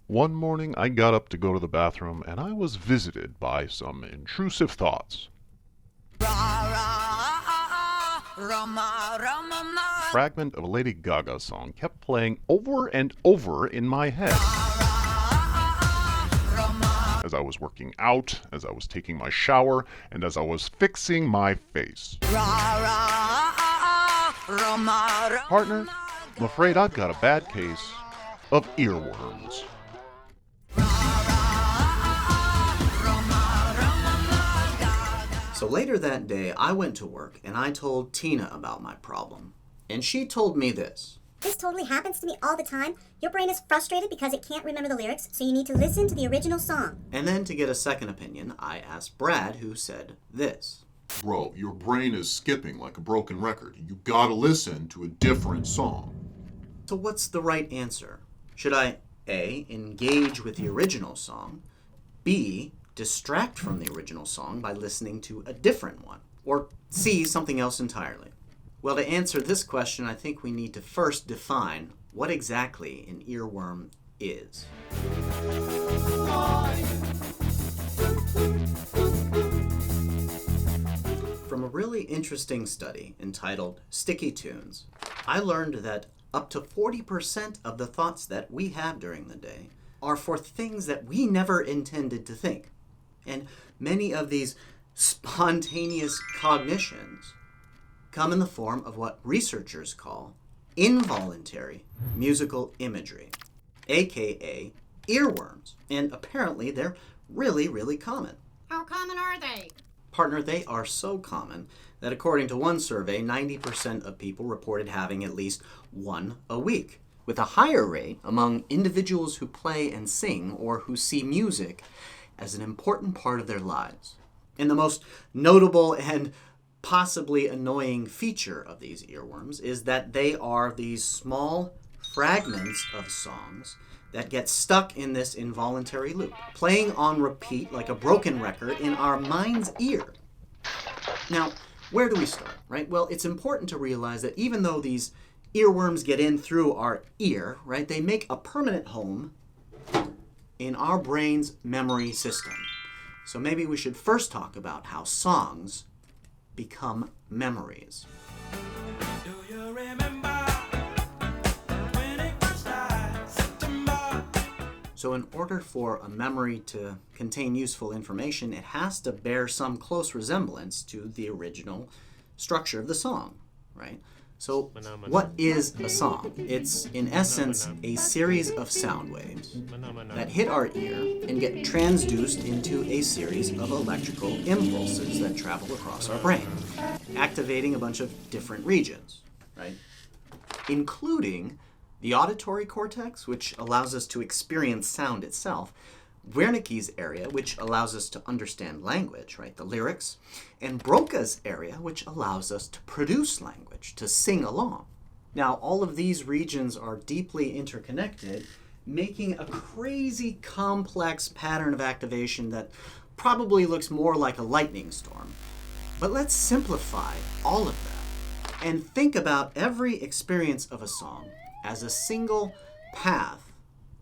One morning I got up to go to the bathroom and I was visited by some intrusive thoughts. A fragment of a Lady Gaga song kept playing over and over in my head. As I was working out, as I was taking my shower, and as I was fixing my face. Partner, I'm afraid I've got a bad case of earworms. So later that day, I went to work and I told Tina about my problem. And she told me this. This totally happens to me all the time. Your brain is frustrated because it can't remember the lyrics, so you need to listen to the original song. And then to get a second opinion, I asked Brad, who said this. Bro, your brain is skipping like a broken record. You gotta listen to a different song. So what's the right answer? Should I A, engage with the original song, B, distract from the original song by listening to a different one, or C, something else entirely? Well, to answer this question, I think we need to first define what exactly an earworm is. From a really interesting study entitled Sticky Tunes, I learned that up to 40% of the thoughts that we have during the day are for things that we never intended to think. And many of these spontaneous cognitions come in the form of what researchers call involuntary musical imagery, aka earworms. And apparently they're really, really common. How common are they? Partner, they are so common that according to one survey, 90% of people reported having at least one a week, with a higher rate among individuals who play and sing or who see music as an important part of their lives. And the most notable and possibly annoying feature of these earworms is that they are these small fragments of songs that get stuck in this involuntary loop, playing on repeat like a broken record in our mind's ear. Now, where do we start, right? Well, it's important to realize that even though these earworms get in through our ear, right, they make a permanent home in our brain's memory system. So maybe we should first talk about how songs become memories. Do you remember when it first started, September? So in order for a memory to contain useful information, it has to bear some close resemblance to the original structure of the song, right? So what is a song? It's, in essence, a series of sound waves that hit our ear and get transduced into a series of electrical impulses that travel across our brain, activating a bunch of different regions, right? Including the auditory cortex, which allows us to experience sound itself, Wernicke's area, which allows us to understand language, right, the lyrics, and Broca's area, which allows us to produce language, to sing along. Now, all of these regions are deeply interconnected, making a crazy complex pattern of activation that probably looks more like a lightning storm. But let's simplify all of that and think about every experience of a song as a single path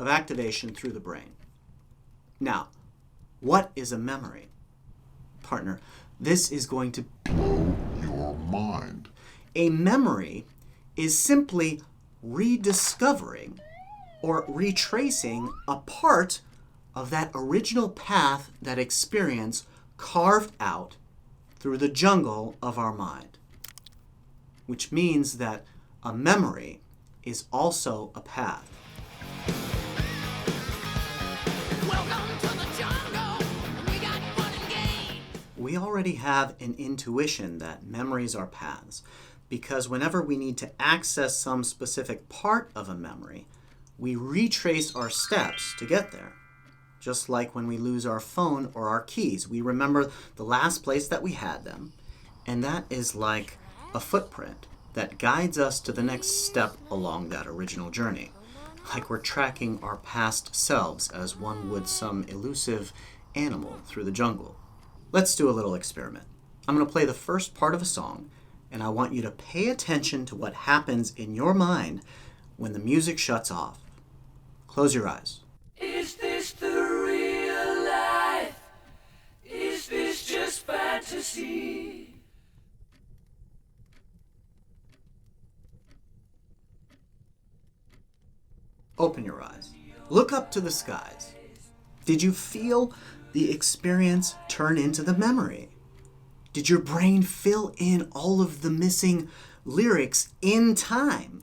of activation through the brain. Now, what is a memory? Partner, this is going to Blow your mind. A memory is simply rediscovering or retracing a part of that original path that experience carved out through the jungle of our mind. Which means that a memory is also a path. Welcome to the jungle. We got fun and games. We already have an intuition that memories are paths, because whenever we need to access some specific part of a memory, we retrace our steps to get there. Just like when we lose our phone or our keys, we remember the last place that we had them, and that is like a footprint that guides us to the next step along that original journey. Like we're tracking our past selves as one would some elusive animal through the jungle. Let's do a little experiment. I'm going to play the first part of a song, and I want you to pay attention to what happens in your mind when the music shuts off. Close your eyes. Earworms. ecstasy. Open your eyes. Look up to the skies. Did you feel the experience turn into the memory? Did your brain fill in all of the missing lyrics in time?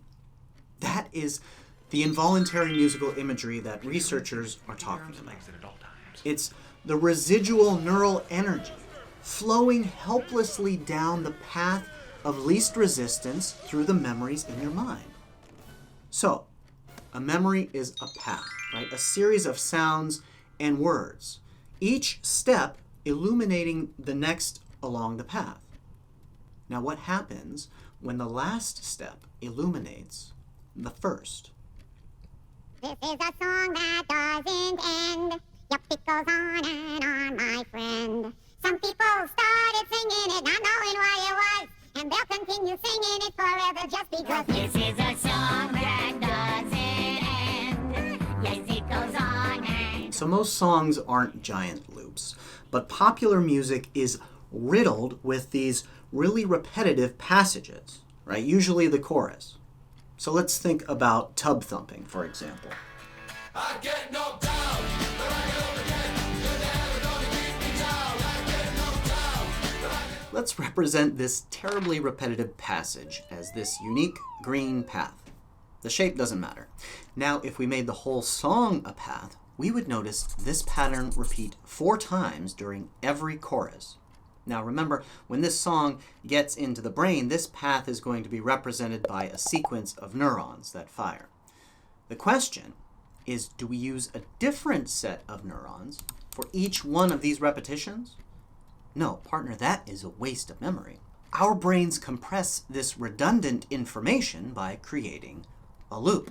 That is the involuntary musical imagery that researchers are talking about. It's the residual neural energy flowing helplessly down the path of least resistance through the memories in your mind. So, a memory is a path, right? A series of sounds and words, each step illuminating the next along the path. Now, what happens when the last step illuminates the first? This is a song that doesn't end. Yep, it goes on and on, my friend. Some people started singing it, not knowing why it was, and they'll continue singing it forever just because this is a song that doesn't end. Yes, it goes on and... So most songs aren't giant loops, but popular music is riddled with these really repetitive passages, right? Usually the chorus. So let's think about Tubthumping, for example. I get knocked down, but I get up again. You're never gonna keep me down. I get knocked down, but I get... Let's represent this terribly repetitive passage as this unique green path. The shape doesn't matter. Now, if we made the whole song a path, we would notice this pattern repeat 4 times during every chorus. Now remember, when this song gets into the brain, this path is going to be represented by a sequence of neurons that fire. The question is, do we use a different set of neurons for each one of these repetitions? No, partner, that is a waste of memory. Our brains compress this redundant information by creating a loop.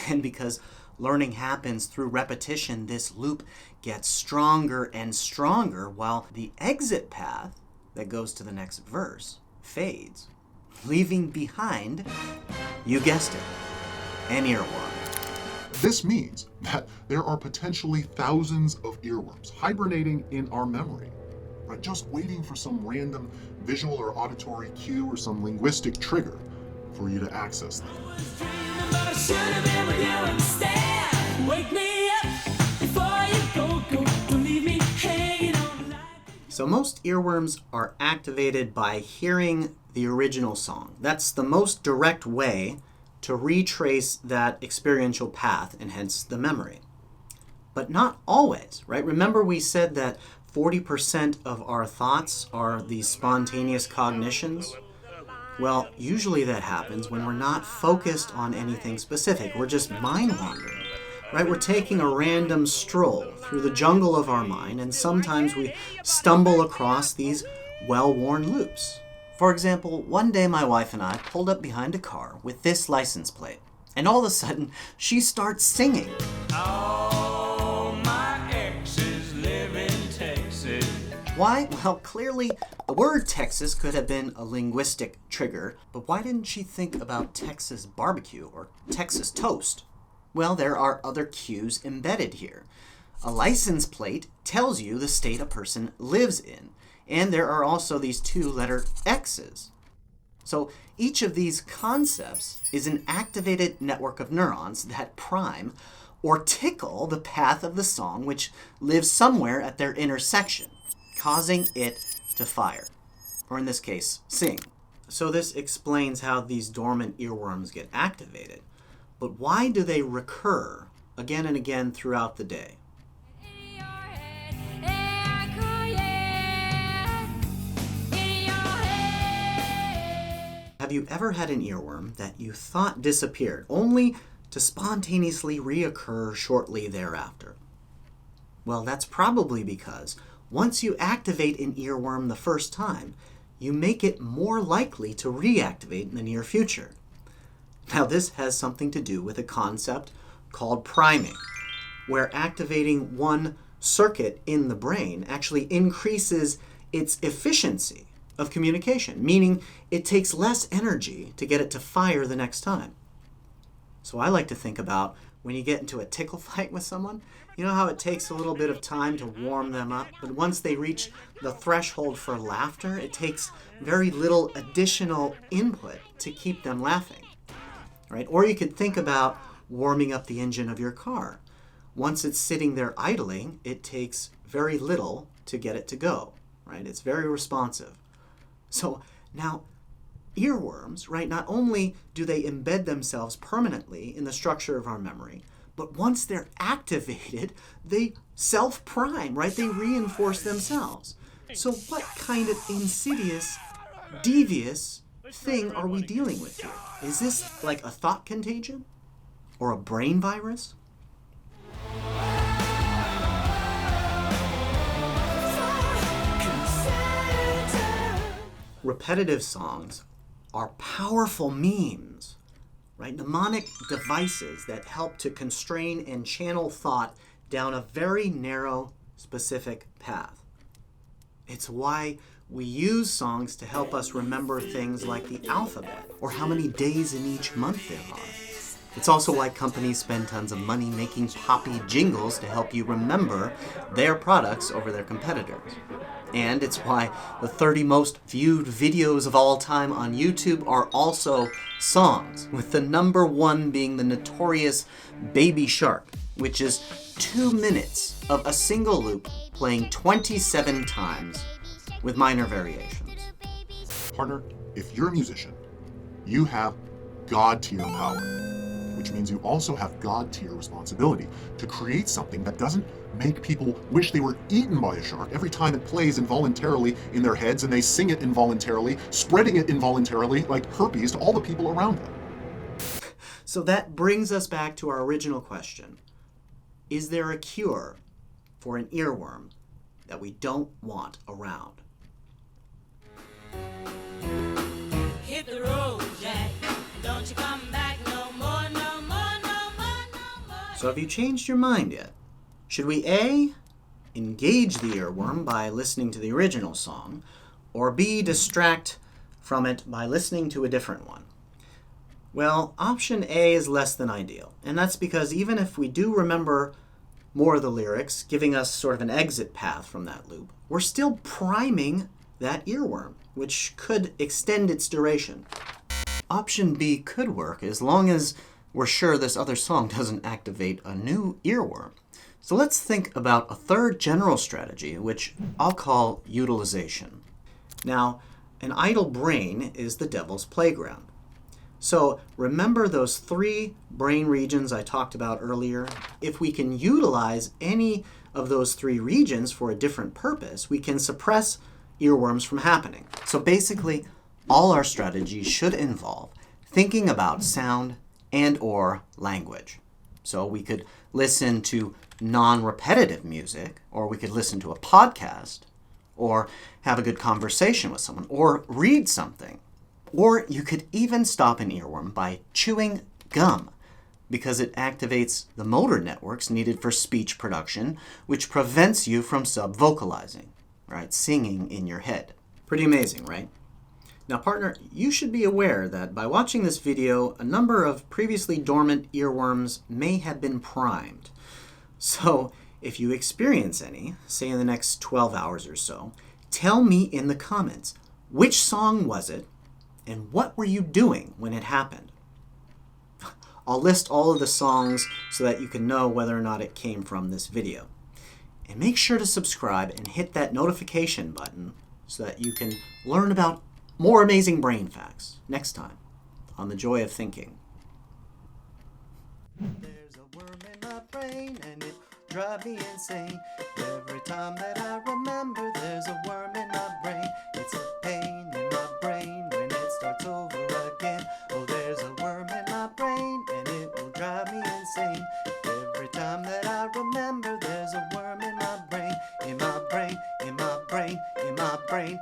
And because learning happens through repetition, this loop gets stronger and stronger while the exit path that goes to the next verse fades, leaving behind, you guessed it, an earworm. This means that there are potentially thousands of earworms hibernating in our memory, right? Just waiting for some random visual or auditory cue or some linguistic trigger for you to access them. Dreaming, but I should have been with you instead. Wake me up before you go. Don't leave me hanging on like... So most earworms are activated by hearing the original song. That's the most direct way to retrace that experiential path and hence the memory. But not always, right? Remember we said that 40% of our thoughts are these spontaneous cognitions? Well, usually that happens when we're not focused on anything specific. We're just mind wandering, right? We're taking a random stroll through the jungle of our mind, and sometimes we stumble across these well-worn loops. For example, one day my wife and I pulled up behind a car with this license plate, and all of a sudden, she starts singing. All my exes live in Texas. Why? Well, clearly, the word Texas could have been a linguistic trigger, but why didn't she think about Texas barbecue or Texas toast? Well, there are other cues embedded here. A license plate tells you the state a person lives in, and there are also these 2-letter X's. So each of these concepts is an activated network of neurons that prime or tickle the path of the song, which lives somewhere at their intersection, causing it to fire, or in this case, sing. So this explains how these dormant earworms get activated. But why do they recur again and again throughout the day? Have you ever had an earworm that you thought disappeared, only to spontaneously reoccur shortly thereafter? Well, that's probably because once you activate an earworm the first time, you make it more likely to reactivate in the near future. Now, this has something to do with a concept called priming, where activating one circuit in the brain actually increases its efficiency of communication, meaning it takes less energy to get it to fire the next time. So I like to think about when you get into a tickle fight with someone? You know how it takes a little bit of time to warm them up, but once they reach the threshold for laughter, it takes very little additional input to keep them laughing, right? Or you could think about warming up the engine of your car. Once it's sitting there idling, it takes very little to get it to go, right? It's very responsive. So now, earworms, right, not only do they embed themselves permanently in the structure of our memory, but once they're activated, they self-prime, right? They reinforce themselves. So what kind of insidious, devious thing are we dealing with here? Is this like a thought contagion? Or a brain virus? Repetitive songs are powerful memes, right? Mnemonic devices that help to constrain and channel thought down a very narrow, specific path. It's why we use songs to help us remember things like the alphabet or how many days in each month there are. It's also why companies spend tons of money making poppy jingles to help you remember their products over their competitors. And it's why the 30 most viewed videos of all time on YouTube are also songs, with the number one being the notorious Baby Shark, which is 2 minutes of a single loop playing 27 times with minor variations. Partner, if you're a musician, you have God-tier power, which means you also have God-tier responsibility to create something that doesn't make people wish they were eaten by a shark every time it plays involuntarily in their heads and they sing it involuntarily, spreading it involuntarily like herpes to all the people around them. So that brings us back to our original question. Is there a cure for an earworm that we don't want around? Hit the road, Jack. Don't you come back no more, no more, no more, no more. So have you changed your mind yet? Should we A, engage the earworm by listening to the original song, or B, distract from it by listening to a different one? Well, option A is less than ideal, and that's because even if we do remember more of the lyrics, giving us sort of an exit path from that loop, we're still priming that earworm, which could extend its duration. Option B could work as long as we're sure this other song doesn't activate a new earworm. So let's think about a third general strategy, which I'll call utilization. Now, an idle brain is the devil's playground. So remember those 3 brain regions I talked about earlier? If we can utilize any of those 3 regions for a different purpose, we can suppress earworms from happening. So basically, all our strategies should involve thinking about sound and or language. So we could listen to non-repetitive music, or we could listen to a podcast, or have a good conversation with someone, or read something. Or you could even stop an earworm by chewing gum, because it activates the motor networks needed for speech production, which prevents you from sub-vocalizing, right? Singing in your head. Pretty amazing, right? Now, partner, you should be aware that by watching this video, a number of previously dormant earworms may have been primed. So, if you experience any, say in the next 12 hours or so, tell me in the comments, which song was it, and what were you doing when it happened? I'll list all of the songs so that you can know whether or not it came from this video. And make sure to subscribe and hit that notification button so that you can learn about more amazing brain facts next time on The Joy of Thinking. There's a worm in my brain and it drives me insane. Every time that I remember there's a worm in my brain. It's a pain in my brain when it starts over again. Oh, there's a worm in my brain and it will drive me insane. Every time that I remember there's a worm in my brain, in my brain, in my brain, in my brain.